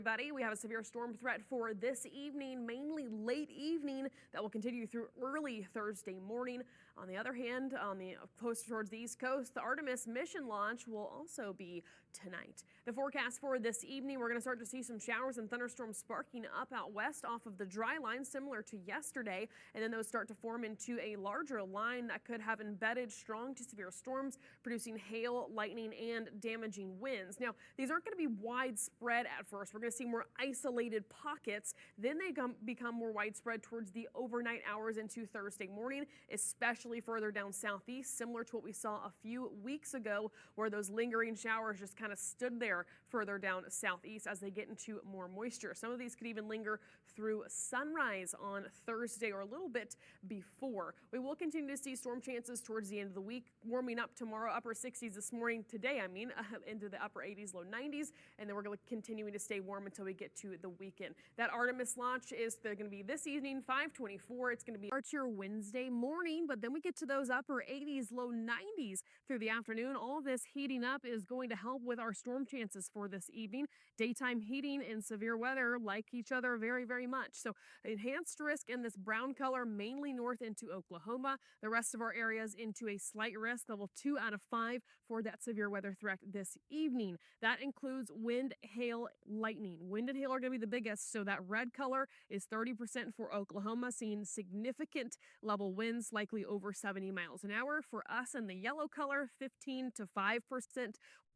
Everybody, we have a severe storm threat for this evening, mainly late evening, that will continue through early Thursday morning. On the other hand, on the closer towards the East Coast, the Artemis mission launch will also be tonight. The forecast for this evening, we're going to start to see some showers and thunderstorms sparking up out west off of the dry line, similar to yesterday, and then those start to form into a larger line that could have embedded strong to severe storms, producing hail, lightning, and damaging winds. Now, these aren't going to be widespread at first. We're going to see more isolated pockets. Then they become more widespread towards the overnight hours into Thursday morning, especially further down southeast, similar to what we saw a few weeks ago, where those lingering showers just kind of stood there further down southeast as they get into more moisture. Some of these could even linger through sunrise on Thursday or a little bit before. We will continue to see storm chances towards the end of the week, warming up tomorrow, upper 60s this morning, into the upper 80s, low 90s, and then we're going to continuing to stay warm until we get to the weekend. That Artemis launch they're going to be this evening, 5:24. It's going to be Archer Wednesday morning, but then we get to those upper 80s, low 90s through the afternoon. All this heating up is going to help with our storm chances for this evening. Daytime heating and severe weather like each other very, very much. So enhanced risk in this brown color, mainly north into Oklahoma. The rest of our areas into a slight risk, level 2 out of 5 for that severe weather threat this evening. That includes wind, hail, lightning. Wind and hail are going to be the biggest, so that red color is 30% for Oklahoma, seeing significant level winds, likely over 70 miles an hour. For us, in the yellow color, 15 to 5%.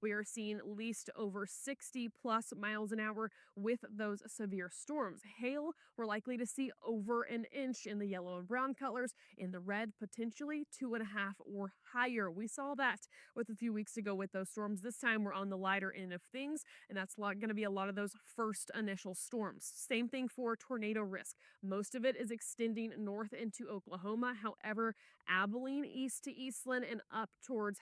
We are seeing at least over 60 plus miles an hour with those severe storms. Hail, we're likely to see over an inch in the yellow and brown colors. In the red, potentially 2.5 or higher. We saw that with a few weeks ago with those storms. This time we're on the lighter end of things, and that's going to be a lot of those first initial storms. Same thing for tornado risk. Most of it is extending north into Oklahoma. However, Abilene, east to Eastland, and up towards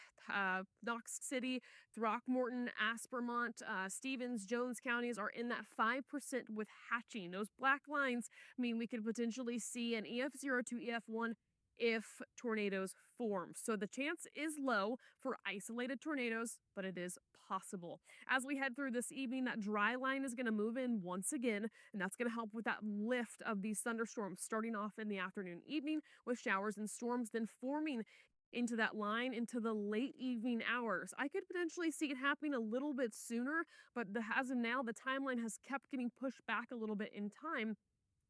Knox City, Throckmorton, Aspermont, Stevens, Jones counties are in that 5% with hatching. Those black lines mean we could potentially see an EF0 to EF1 if tornadoes form. So the chance is low for isolated tornadoes, but it is possible. As we head through this evening, that dry line is going to move in once again, and that's going to help with that lift of these thunderstorms starting off in the afternoon, evening, with showers and storms then forming into that line into the late evening hours. I could potentially see it happening a little bit sooner, but as of now, the timeline has kept getting pushed back a little bit in time,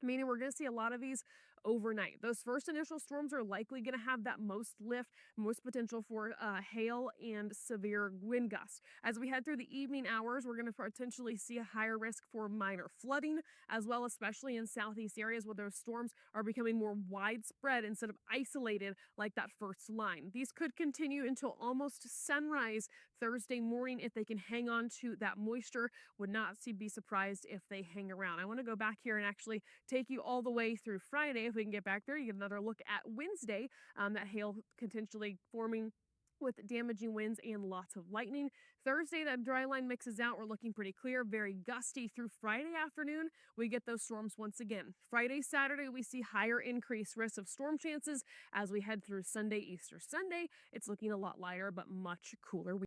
meaning we're going to see a lot of these overnight. Those first initial storms are likely going to have that most lift, most potential for hail and severe wind gusts. As we head through the evening hours, we're going to potentially see a higher risk for minor flooding, as well, especially in southeast areas where those storms are becoming more widespread instead of isolated like that first line. These could continue until almost sunrise Thursday morning if they can hang on to that moisture. Would not be surprised if they hang around. I want to go back here and actually take you all the way through Friday. If we can get back there, you get another look at Wednesday, that hail potentially forming with damaging winds and lots of lightning. Thursday, that dry line mixes out. We're looking pretty clear, very gusty through Friday afternoon. We get those storms once again. Friday, Saturday, we see higher increased risk of storm chances. As we head through Sunday, Easter Sunday, it's looking a lot lighter, but much cooler.